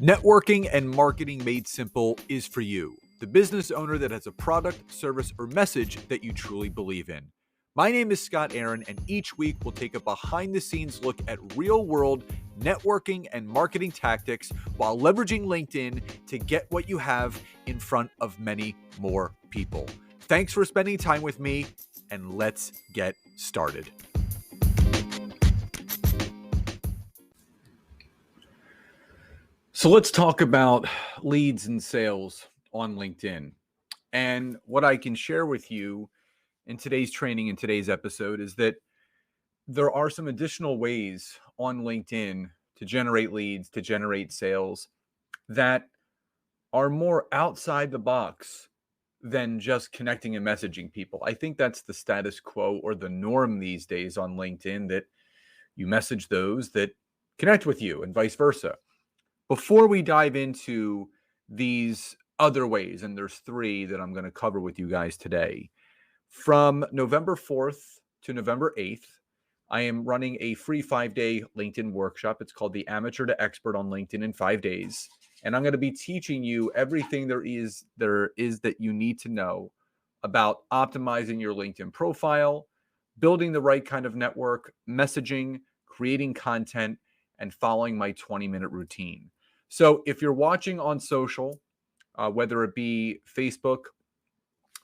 Networking and marketing made simple is for you, the business owner that has a product, service, or message that you truly believe in. My name is Scott Aaron, and each week we'll take a behind the scenes look at real world networking and marketing tactics while leveraging LinkedIn to get what you have in front of many more people. Thanks for spending time with me, and let's get started. So let's talk about leads and sales on LinkedIn. And what I can share with you in today's training, in today's episode, is that there are some additional ways on LinkedIn to generate leads, to generate sales that are more outside the box than just connecting and messaging people. I think that's the status quo or the norm these days on LinkedIn, that you message those that connect with you and vice versa. Before we dive into these other ways, and there's three that I'm going to cover with you guys today, from November 4th to November 8th, I am running a free 5-day LinkedIn workshop. It's called the Amateur to Expert on LinkedIn in 5 days. And I'm going to be teaching you everything there is that you need to know about optimizing your LinkedIn profile, building the right kind of network, messaging, creating content, and following my 20-minute routine. So if you're watching on social, whether it be Facebook,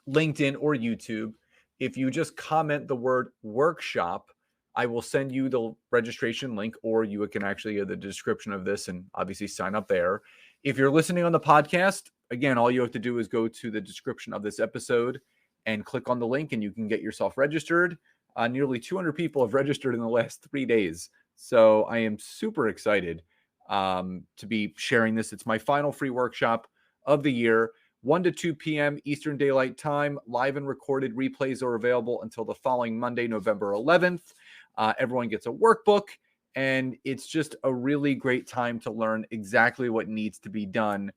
LinkedIn, or YouTube, if you just comment the word workshop, I will send you the registration link, or you can actually get the description of this and obviously sign up there. If you're listening on the podcast, again, all you have to do is go to the description of this episode and click on the link, and you can get yourself registered. Nearly 200 people have registered in the last 3 days. So I am super excited to be sharing this. It's my final free workshop of the year, 1 to 2 p.m. Eastern Daylight Time. Live and recorded replays are available until the following Monday, November 11th. Everyone gets a workbook, and it's just a really great time to learn exactly what needs to be done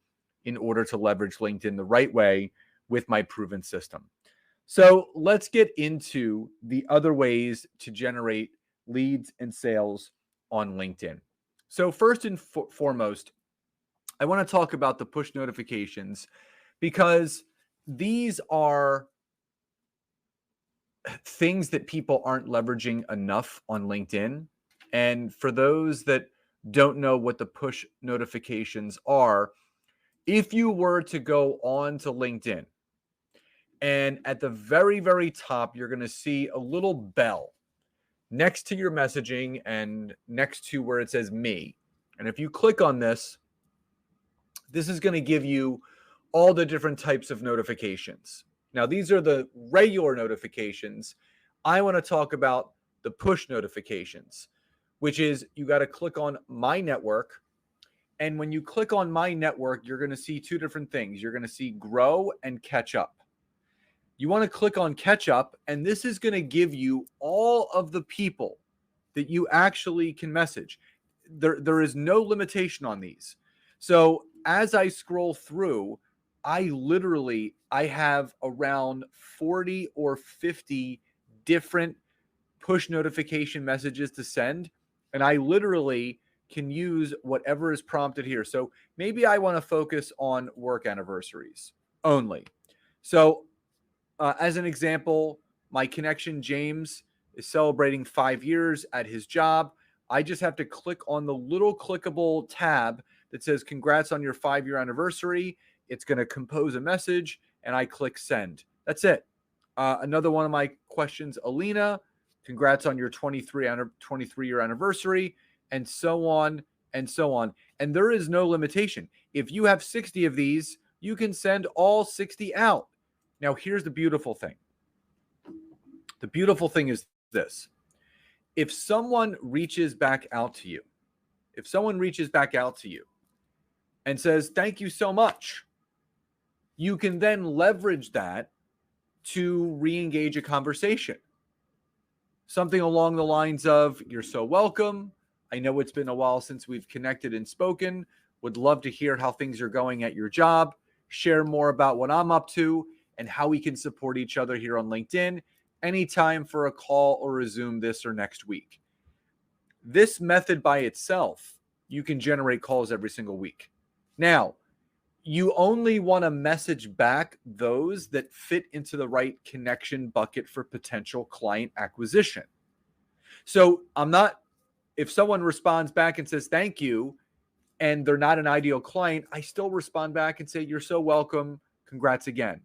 in order to leverage LinkedIn the right way with my proven system. So let's get into the other ways to generate leads and sales on LinkedIn. So first and foremost, I want to talk about the push notifications, because these are things that people aren't leveraging enough on LinkedIn. And for those that don't know what the push notifications are, if you were to go on to LinkedIn, and at the very, very top, you're going to see a little bell next to your messaging and next to where it says me. And if you click on this, this is going to give you all the different types of notifications. Now, these are the regular notifications. I want to talk about the push notifications, which is you got to click on My Network. And when you click on My Network, you're going to see two different things. You're going to see Grow and Catch Up. You want to click on Catch Up, and this is going to give you all of the people that you actually can message. There is no limitation on these. So as I scroll through, I have around 40 or 50 different push notification messages to send, and I literally can use whatever is prompted here. So maybe I want to focus on work anniversaries only. So as an example, my connection, James, is celebrating 5 years at his job. I just have to click on the little clickable tab that says, congrats on your 5-year anniversary. It's going to compose a message, and I click send. That's it. Another one of my questions, Alina, congrats on your 23-year anniversary, and so on and so on. And there is no limitation. If you have 60 of these, you can send all 60 out. Now, here's the beautiful thing. The beautiful thing is this. If someone reaches back out to you, and says, thank you so much, you can then leverage that to re-engage a conversation. Something along the lines of, you're so welcome. I know it's been a while since we've connected and spoken. Would love to hear how things are going at your job. Share more about what I'm up to and how we can support each other here on LinkedIn. Anytime for a call or a Zoom this or next week. This method by itself, you can generate calls every single week. Now, you only want to message back those that fit into the right connection bucket for potential client acquisition. So if someone responds back and says thank you and they're not an ideal client, I still respond back and say, you're so welcome. Congrats again.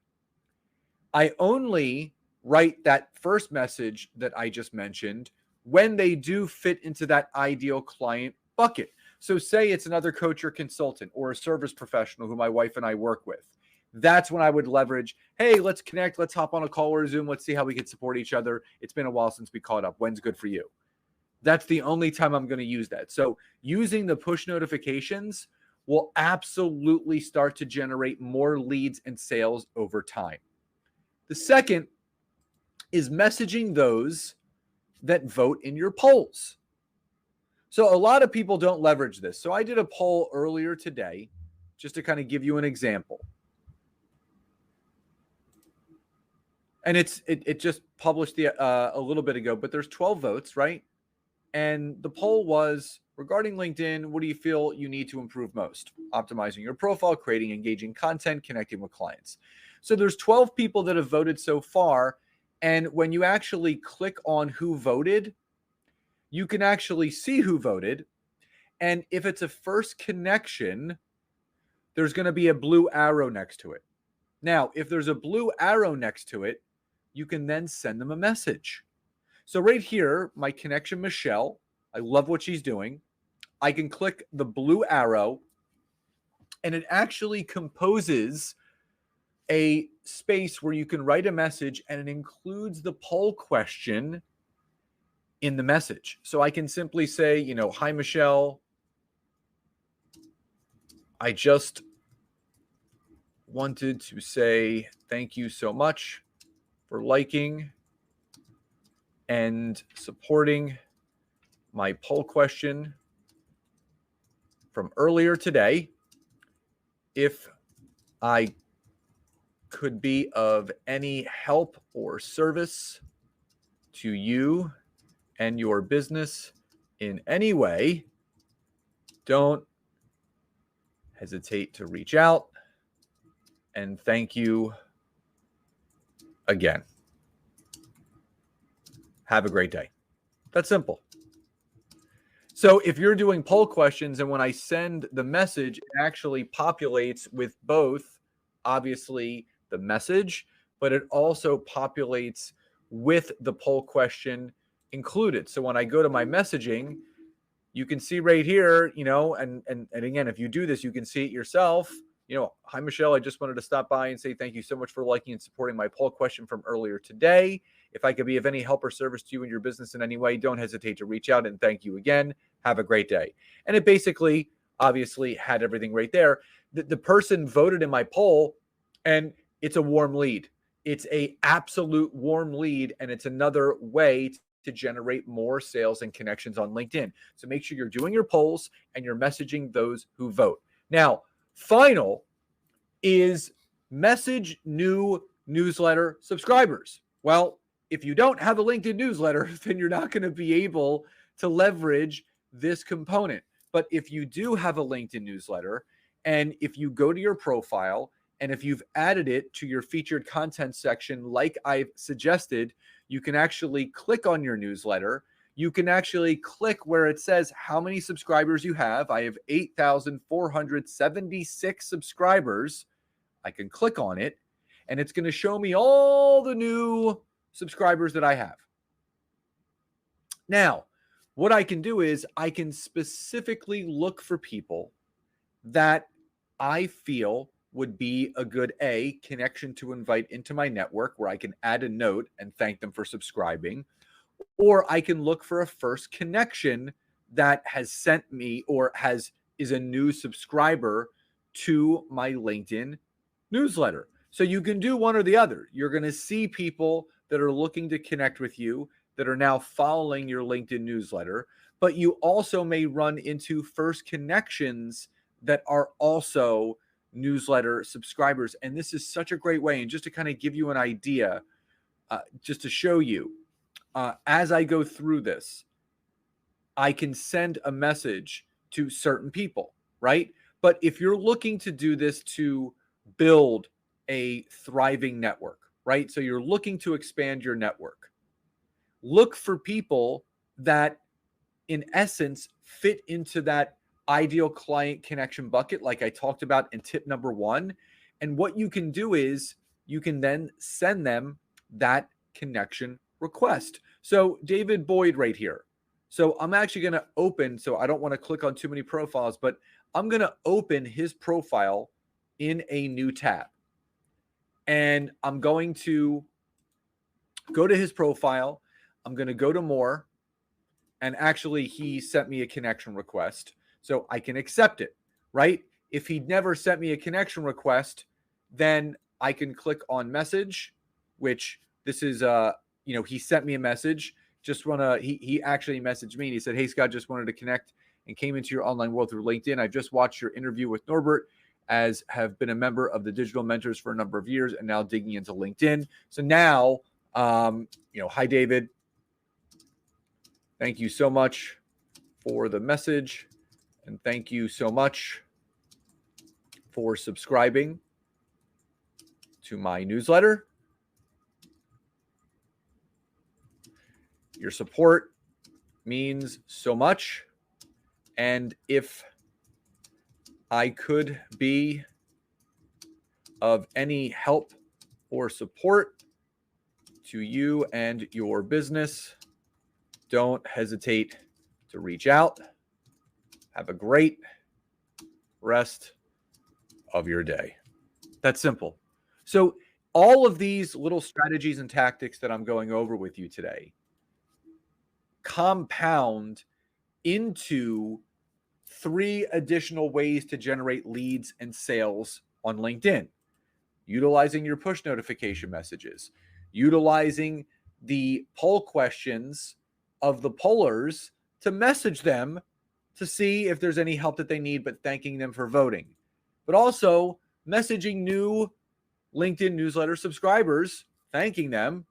I only write that first message that I just mentioned when they do fit into that ideal client bucket. So say it's another coach or consultant or a service professional who my wife and I work with. That's when I would leverage, hey, let's connect. Let's hop on a call or a Zoom. Let's see how we can support each other. It's been a while since we caught up. When's good for you? That's the only time I'm going to use that. So using the push notifications will absolutely start to generate more leads and sales over time. The second is messaging those that vote in your polls. So a lot of people don't leverage this. So I did a poll earlier today just to kind of give you an example. And it just published a little bit ago, but there's 12 votes, right? And the poll was regarding LinkedIn, what do you feel you need to improve most? Optimizing your profile, creating engaging content, connecting with clients. So there's 12 people that have voted so far. And when you actually click on who voted, you can actually see who voted. And if it's a first connection, there's going to be a blue arrow next to it. Now, if there's a blue arrow next to it, you can then send them a message. So right here, my connection, Michelle, I love what she's doing. I can click the blue arrow and it actually composes a space where you can write a message and it includes the poll question in the message. So I can simply say, hi, Michelle. I just wanted to say thank you so much for liking and supporting my poll question from earlier today. If I could be of any help or service to you and your business in any way, don't hesitate to reach out. And thank you again. Have a great day. That's simple. So if you're doing poll questions and when I send the message, it actually populates with both, obviously, the message, but it also populates with the poll question included. So when I go to my messaging, you can see right here, and again, if you do this, you can see it yourself. Hi, Michelle, I just wanted to stop by and say thank you so much for liking and supporting my poll question from earlier today. If I could be of any help or service to you and your business in any way, don't hesitate to reach out, and thank you again. Have a great day. And it basically, obviously, had everything right there. The person voted in my poll, and it's a warm lead. It's a absolute warm lead, and it's another way to generate more sales and connections on LinkedIn. So make sure you're doing your polls and you're messaging those who vote. Now, final is message new newsletter subscribers. Well, if you don't have a LinkedIn newsletter, then you're not going to be able to leverage this component. But if you do have a LinkedIn newsletter, and if you go to your profile, and if you've added it to your featured content section, like I've suggested, you can actually click on your newsletter. You can actually click where it says how many subscribers you have. I have 8,476 subscribers. I can click on it, and it's going to show me all the new subscribers that I have. Now, what I can do is I can specifically look for people that I feel would be a good connection to invite into my network, where I can add a note and thank them for subscribing. Or I can look for a first connection that has sent me or is a new subscriber to my LinkedIn newsletter. So you can do one or the other. You're going to see people that are looking to connect with you that are now following your LinkedIn newsletter, but you also may run into first connections that are also newsletter subscribers. And this is such a great way. And just to kind of give you an idea, just to show you, as I go through this, I can send a message to certain people, right? But if you're looking to do this to build a thriving network, right? So you're looking to expand your network. Look for people that, in essence, fit into that ideal client connection bucket, like I talked about in tip number 1. And what you can do is you can then send them that connection request. So David Boyd right here. So I'm actually going to open, so I don't want to click on too many profiles, but I'm going to open his profile in a new tab. And I'm going to go to his profile. I'm going to go to more. And actually, he sent me a connection request, so I can accept it, right? If he'd never sent me a connection request, then I can click on message, which this is, he sent me a message. He actually messaged me and he said, "Hey, Scott, just wanted to connect and came into your online world through LinkedIn. I've just watched your interview with Norbert, as have been a member of the Digital Mentors for a number of years and now digging into LinkedIn." So now, hi, David. Thank you so much for the message, and thank you so much for subscribing to my newsletter. Your support means so much, and if I could be of any help or support to you and your business, don't hesitate to reach out. Have a great rest of your day. That's simple. So all of these little strategies and tactics that I'm going over with you today compound into 3 additional ways to generate leads and sales on LinkedIn. Utilizing your push notification messages, utilizing the poll questions of the pollers to message them to see if there's any help that they need, but thanking them for voting. But also messaging new LinkedIn newsletter subscribers, thanking them.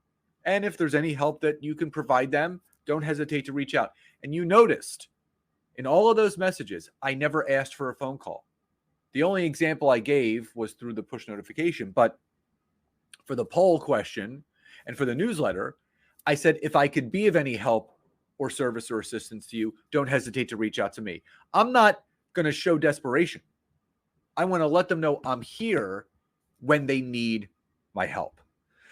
And if there's any help that you can provide them, don't hesitate to reach out. And you noticed in all of those messages, I never asked for a phone call. The only example I gave was through the push notification. But for the poll question and for the newsletter, I said, if I could be of any help or service or assistance to you, don't hesitate to reach out to me. I'm not going to show desperation. I want to let them know I'm here when they need my help.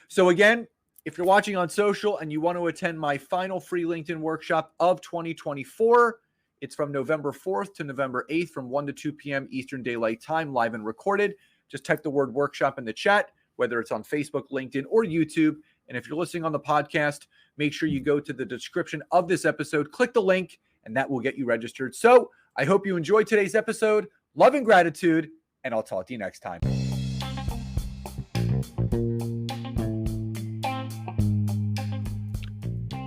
So again, if you're watching on social and you want to attend my final free LinkedIn workshop of 2024, it's from November 4th to November 8th from 1 to 2 p.m. Eastern Daylight Time, live and recorded. Just type the word workshop in the chat, whether it's on Facebook, LinkedIn, or YouTube. And if you're listening on the podcast, make sure you go to the description of this episode, click the link, and that will get you registered. So I hope you enjoyed today's episode. Love and gratitude, and I'll talk to you next time.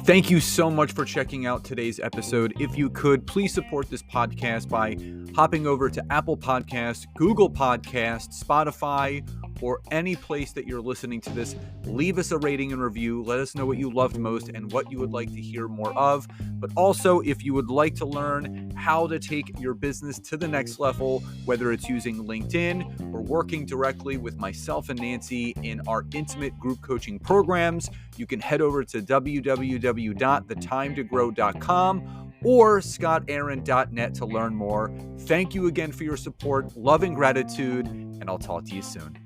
Thank you so much for checking out today's episode. If you could, please support this podcast by hopping over to Apple Podcasts, Google Podcasts, Spotify, or any place that you're listening to this. Leave us a rating and review. Let us know what you loved most and what you would like to hear more of. But also, if you would like to learn how to take your business to the next level, whether it's using LinkedIn or working directly with myself and Nancy in our intimate group coaching programs, you can head over to www.thetimetogrowth.com or scottaaron.net to learn more. Thank you again for your support, love and gratitude, and I'll talk to you soon.